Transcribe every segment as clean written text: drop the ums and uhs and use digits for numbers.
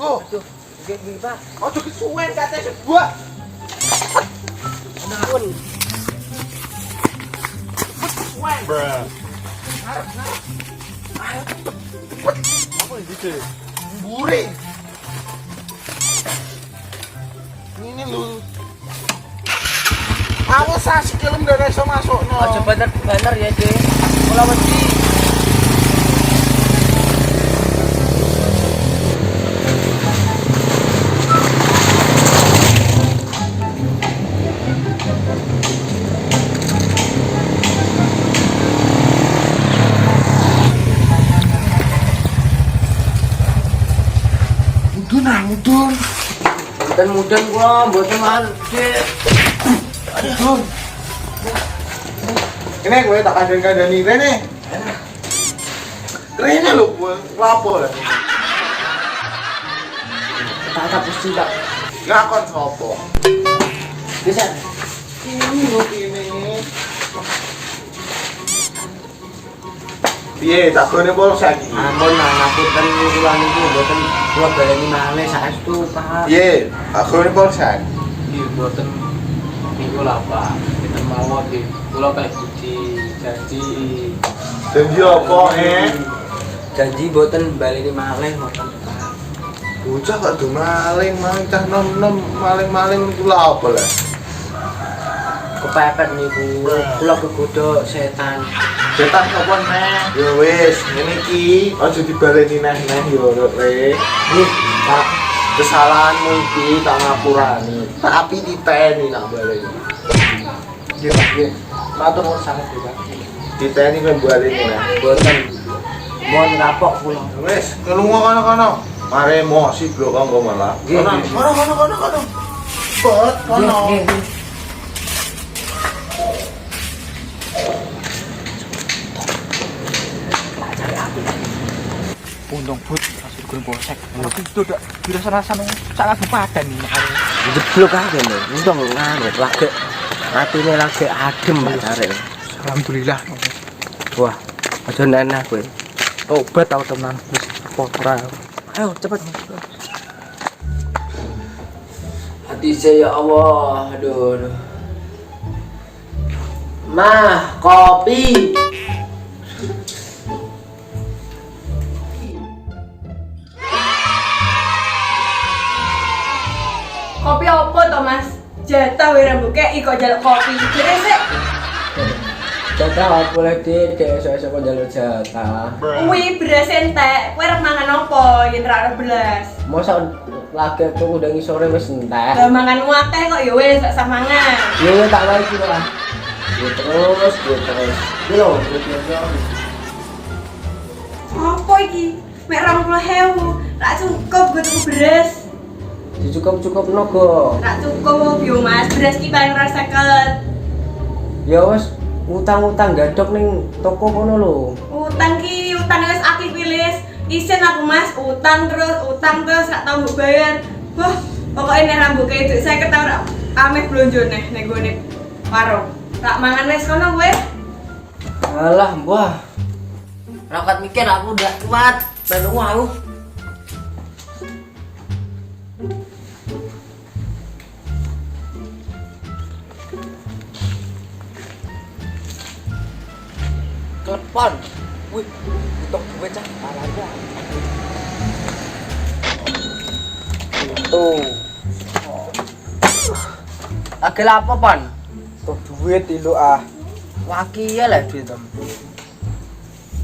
Aduh. Nggih, Pak. Aduh kesuwen kate sebuah. Ampun. Kesuwen. Bruh. Apa ini sih? Buri. Ini lu. Awas sikilem ndak iso masukno. Aja bener ya, Dik. Kula wedi. Mudun. Mboten kula, mboten mangan, Dik. Aduh. Ini gue tak kandani Rene. Rene lho, lapo lah. Tak pasti tak. Ngakon sopo? Bisa. Ini lho ini. Piye tak gone polsek iki? Ampun, ngapunten kula niku mboten kula baleni malih saestu, Pak. Piye? Tak gone polsek. Iya, buatan minggu lah Pak. Kita mau di pulau kayak janji. Janji apa Janji mboten baleni malih mboten, Pak. Bocah kok do maling cah nom-nom maling iku lha apa lah? Kepepet niku, kula kegodhok setan. Setan apa neh? Ya wis, ngene iki aja dibaleni neh-neh yo, Rek. Nggih, Pak. Kesalahanmu iki tak ngapurani, tapi diteni tak baleni. Nggih, Pak. Nggih. Matur nuwun sanget, Pak. Diteni kan baleni neh. Mboten. Mohon kapok kula. Wis, kelunga kono-kono. Mare emosi bro kanggo malah. Nggih, Kono. nggih. Bot kono. Nggih, nggih. Untung but masuk gunung polsek. Tapi itu udah dirasa-rasanya sangat padan nih. Jeblok aja lho. Untung ngarep lagi. Atine lagi adem Pak Arek. Alhamdulillah. Wah, aja neneh kowe. Obat tau tenan. Wis apa ora. Ayo cepet. Hati saya ya Allah, aduh. Mah, kopi. Kopi apa to, Mas? Jatah wae rembuke iko jaluk kopi. Jere sik. Jatah apa lagi dek esuk-esuk kok njaluk jatah. Kuwi beras entek. Kowe arep mangan apa yen ra ono beras? Mosok lagi tuh udah ngisore wis entek. Lah manganmu akeh kok ya wis sak mangan. Yo tak wae iki lah. Yo terus. Yo Apa iki? Mek 20.000. Ra cukup gue tuku beras. dicukup nogo. Ra cukup yo, Mas. Beras ki paling ora 50. Ya wis utang-utang gadok ning toko kono lho. Utang wis akeh wilis. Isin aku, Mas, utang terus gak tau mbok bayar. Wah, pokoknya nek rambuke itu saya ketau ora ameh blonjo nih ning gone warung. Tak mangan wis kono kowe. Alah, mbah. Rakat mikir aku udah kuat. Melu aku. Telepon. Wih, untuk gue cah parahnya. Tuh. Agak apa, Pan? Tuh duit ilu ah. Waki ya lah duit tem.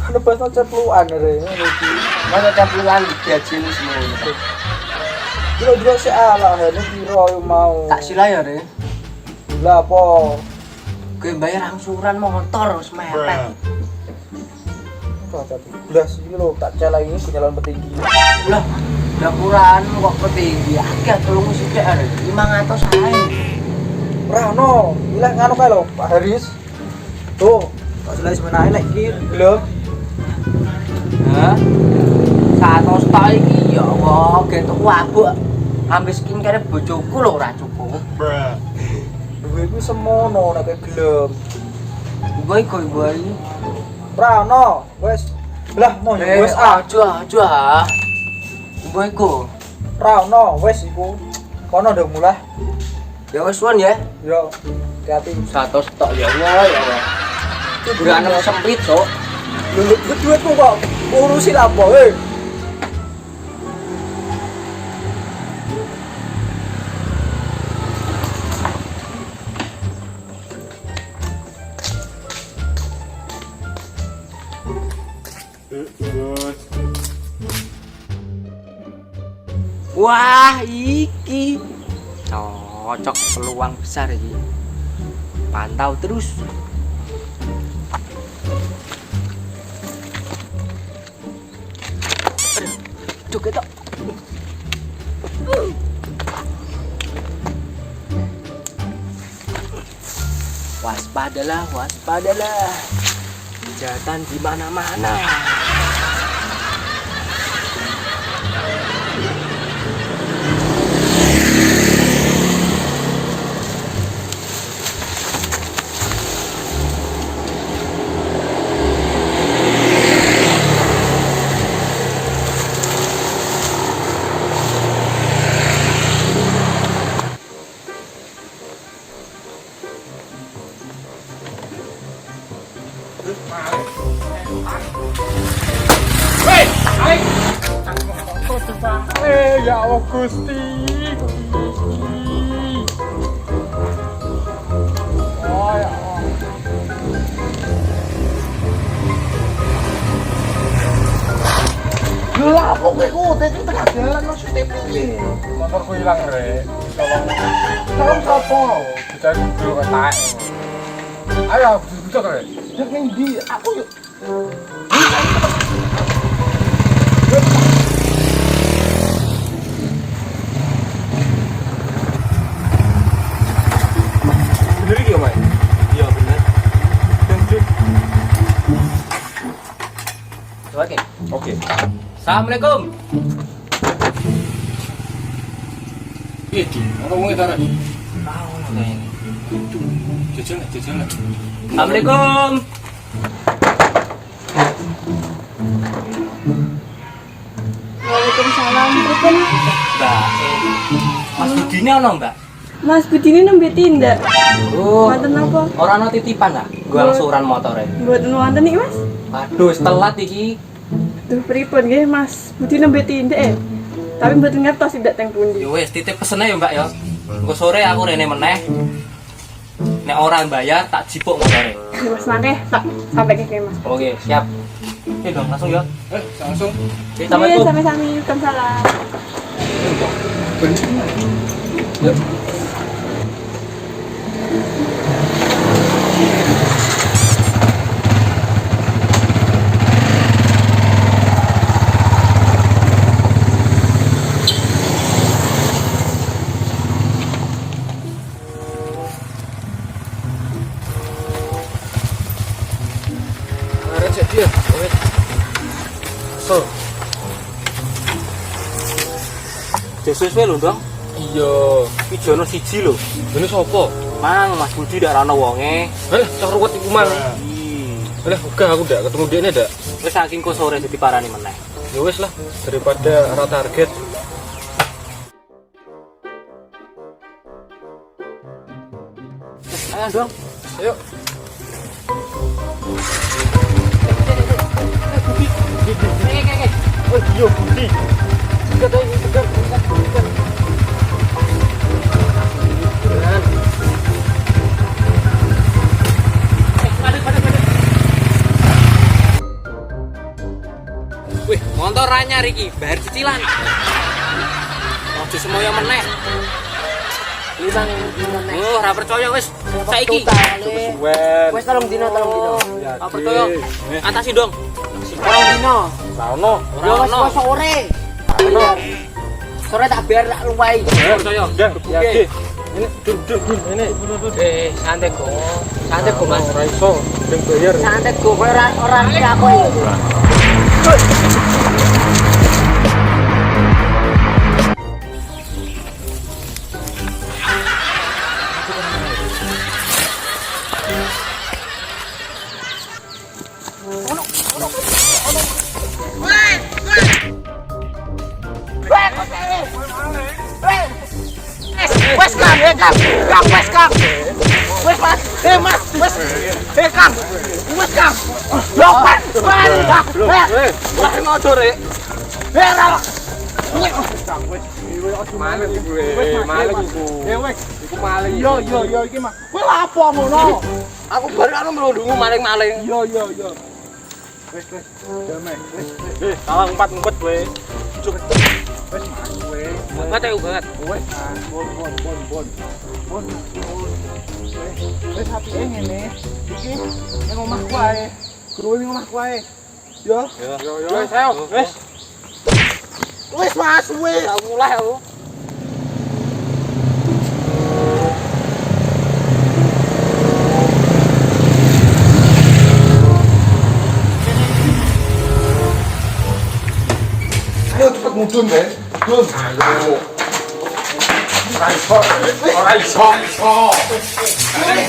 Kan pas cepluan re iki. Masa campuran gaji lu semua. Kira-kira si ala ini piro yo mau. Tak sila ya, Re. Lah apa? Gue bayar angsuran motor wis mepet. Kok tapi belas iki lho tak celengi penyaluran petinggi. Lah, dapuran kok ketinggi akeh telung sithik are 500 ae. Ora ono, ilang ngono kae lho Pak Haris. Tuh, tak jelas menae lek iki gelem. Hah? 100 ta iki ya Allah, getuk wabuk. Ambis skincare bojoku lho ora cukup. Bruh. Duwe iku semono nek gelem. Gue. Ora ono, wis. Lah mau ya wis ah. aja. Gue iku. Ra ono, wes iku. Kono udah mulai. Ya wis suan ya. Yo, hati-hati. 100 tok ya Allah ya Allah. Bulan sempit, Cok. Lu duitku kok urusin apa, hei? Wah, iki cocok, peluang besar iki. Pantau terus. Aduh, cuk ketok. Waspadalah, waspadalah. Kejahatan di mana-mana. Ya Allah Gusti. Oh ya Allah. Lah, kok kowe tadi tengah jalan maksudnya piye? Motorku hilang, Rek. Tolong. Tolong sapa? Dicari dulu ketak. Ayo, budak, Rek. Nek ning ndi? Aku yo Bener iki, Mas? Iya, bener. Oke. Oke. Assalamualaikum. Iki, ngomongnya karo. Tahu kayaknya. Jajal. Assalamualaikum. Waalaikumsalam. Pripun? Mbak, Mas Budine ono, Mbak? Mas Budini nembe tindak. Oh, Wonten apa? ora ono titipan ta? Gua angsuran motore. Mboten wonten iki, Mas. Waduh, wis telat iki. Duh, pripun nggih, Mas? Budi nembe tindak Tapi mboten ngertos tindak teng pundi. Ya wis titip pesene ya, Mbak ya. Engko sore aku rene meneh. Nek ora bayar tak jipuk motore. Mas mangke tak sampai ke Mas. Oke, siap. Oke dong, langsung ya. Langsung. Oke, Iya, Assalamualaikum. sami-sami. Waalaikumsalam. Yuk. Arek cek dia. Wes. So, Jesus wae lho, Dong. iya. Iki jono siji lho. Ini sapa? Mang, Mas Budi ndak ana wonge. Alah, cak ruwet iku mang. Alah, uga aku ndak ketemu dia ndak. Wis saking kok sore dadi parani meneh. Ya wes lah, daripada ora target. Ayo, Dong. Ayo. Oh iya, Budi. Dekat aja, dekat. Wih, motor anyar iki, bayar cicilan. Ojo semoyo meneh. Limang. Oh, ora percaya wis. Saiki. Wen. Wes tolong dino. Ora percaya. Atasi dong. Tolong dino. Saono. Ora ono. Sore. Saono. Sore tak biar tak luwai. Percaya. Dan, ya, ini duduk ini. Santai kok. Santai kok, Mas. Ora iso, sing bayar. Santai kok, ora aku. Wes Kang, Kang wes Kang. Wes Mas, Mas, wes. Kang. Wes Kang. Loh, Mas. Wah, ngono rek. Ra. Maling gue, maling iku. Ya wes. Iku maling. Yo iki mah. Kowe lha apa ngono? Aku baru anu melundungu maling-maling. Yo. Wes. Damai. Wes. Salah ngumpet gue. Wes kowe. Banget ya, banget. Wes, bon. Wes apike ngene. Iki ning omahku ae. Kudu ning omahku ae. Yo. Wes, ayo. Wes. Wes Mas, wes. Tak mulai aku. Ayo cepet mudun, Ben. Mudun. Ayo. Ora iso. Ini.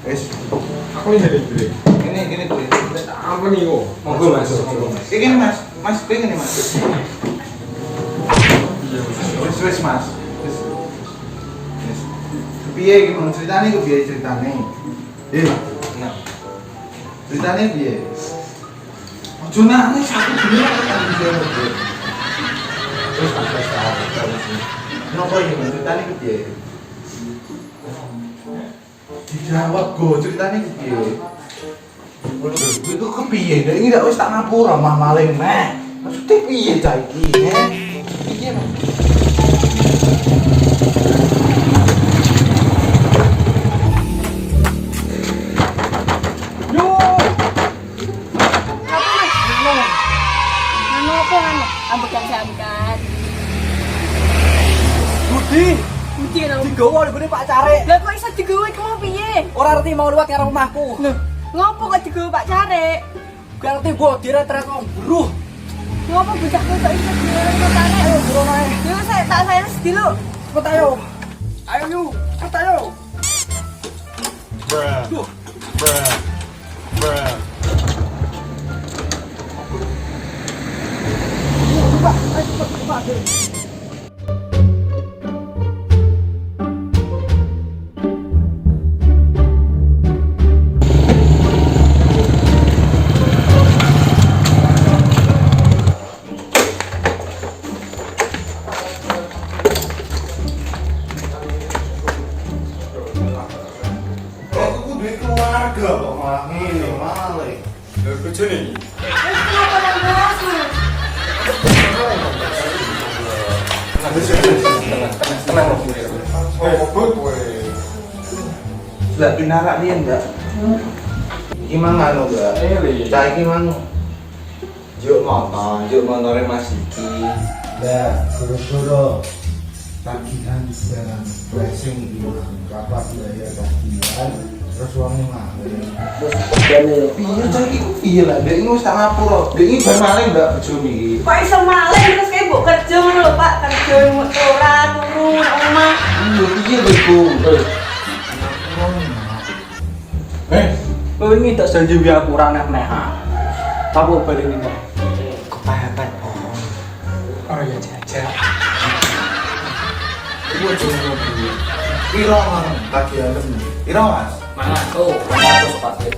Wes. Aku ini dulu. Ini tuh. Apa nih kok? Monggo Mas. Ini Mas. Mas pengen nih Mas. Wes Mas. Wes. Piye iki mau ceritane ku piye ceritane? Nah. Ceritane piye? Ojo nangis aku dhewe kan bisa ngono. Terus tak tahu. Nopo iki ceritane ku piye? Dijawab go ceritane ku piye? Itu kepiye? Ini ndak wis tak ngapura mah maling meh. Maksudnya piye cah iki? Piye mah? Budi kenapa? Digawa lho Pak Care. Lah kok iso digawe iku mau piye? Ora ngerti mau liwat karo omahku. Lho, ngopo kok digawe Pak Care? Gak ngerti mbok dire-dire ngombruh. Ngopo bocahku kok iso digawe Pak Care? Ayo bro nae. Yo saya tak saya sedih lu. Cepet ayo. Ayo yu, cepet ayo. Coba, ayo cepet. Keluarga kok malah ngene maling. Lho bojone iki. Wis kenapa nang bos? Lah pinarak dia enggak? Iki mang anu enggak? Cah iki mang juk motore Mas iki. Lah, guru-guru tagihan barang blessing iki kapan bayar tagihan terus uangnya maling. Piye cah iki ku piye lah? Dek iki wis tak ngapura. Dek iki bar maling enggak bojone iki. Kok iso maling terus kayak mbok kerja ngono lho Pak, kerja ora turu nang omah. Iya piye lho iku? Kowe ini tak janji biar aku ora aneh-aneh. Apa balik ini Pak? Kepayakan. Oh ya jajan. Iku jenenge piye? Piro mang tagihan Piro Mas? Mana tuh? Mana tuh sepatu?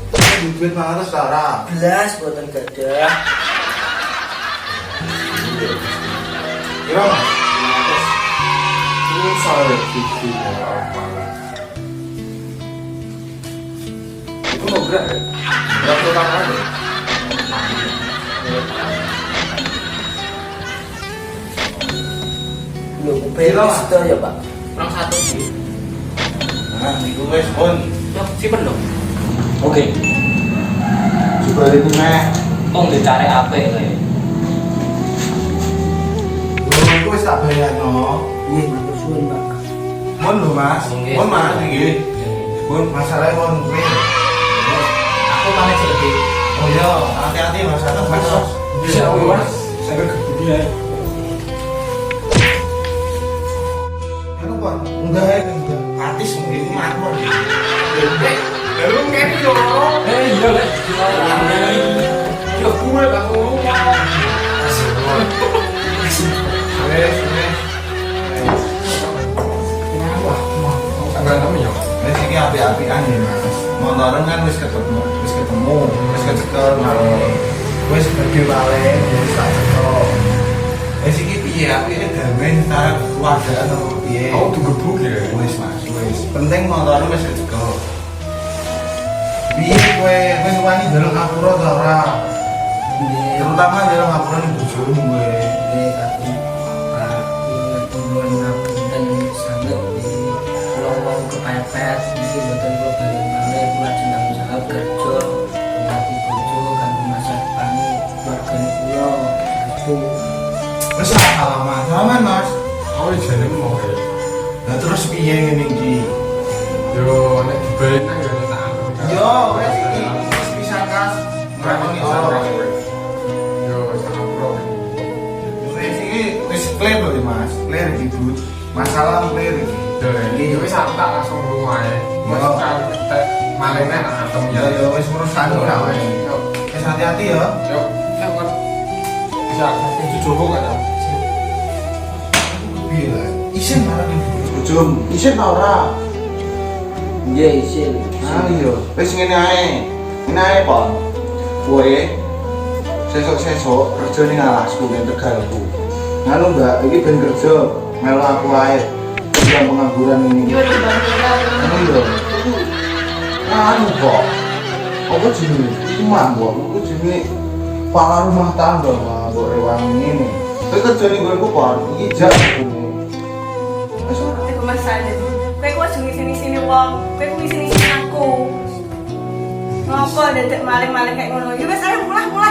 Duit 500 tara. Belas buatan gadah. Piro Mas? 500. Ini soal TV apa? Itu mau gerak ya? Berapa utang aja? Lho, kupiro situ ya, Pak. Kurang satu sih. Nah, niku wis pun. Yuk, simpen dong. Oke. Coba ini meh. Tong dicari apik kae. Iku wis tak bayarno. Nggih, matur suwun, Pak. Mun lho Mas. Mun Mas nggih. Mun masalahnya mun kuwi. Aku pamit sih, Dik. Oh iya, hati-hati Mas, kata Mas. Bisa Mas. Saya kebudian. Anu Pak, enggak Lu kan yo. Iya lek. Yo gue gak ngomong. Enggak namanya. Wis iki api-apian ya, Mas. Motoren kan wis ketemu, wis kecekel malih. Wis pergi malih, wis tak cekel. Wis iki piye apike gawen tarap keluargaan apa piye? Aku tuh gebuk ya. Wis Mas, wis. Penting motornya wis kecekel. Piye kowe wani ndelok ngapura ta ora? Terutama ndelok ngapura ning bojomu kowe. kepepet mungkin betul kula balik kula jeneng usaha kerja ngati bojo kanggo masa depan keluarga kula itu Wis salaman Mas. Aku jane mau ya. Lah terus piye ngene iki? Yo nek dibalik nang yo tak anggap. Yo wis iki wis bisa kas. Ngrangoni orang. Yo sangat pro. Wis iki wis clear lho Mas. Clear iki Bu. Masalah clear iki. Iki wis tak langsung lumae. Wis tak malene nang antem Ya ya. wis urusan ora wae. Yo, Wis hati-hati ya. yo. Kan bisa aku coba kan. Piye lah? Isin marang bojom. Isin ta ora? nggih isin Ah iya. Wis ngene ae. Ngene ae, Pon. Kowe sesuk-sesuk kerja ning alasku ning Tegalku. Nganu Mbak, iki ben kerja melu aku ae. Yang pengangguran ini. Yo di bantuan. Anu lho. Anu kok. Apa jenenge? Iku mambok, iku jenenge kepala rumah tangga, mbok rewang ngene. Kowe kerja ning nggonku, Pon. Iki jak ngene. Wis ora. Aku masalah. Kowe kok sini-sini wong, kowe ku sini-sini aku. Ngopo dadak maling-maling kayak ngono? Ya wis ayo mulai.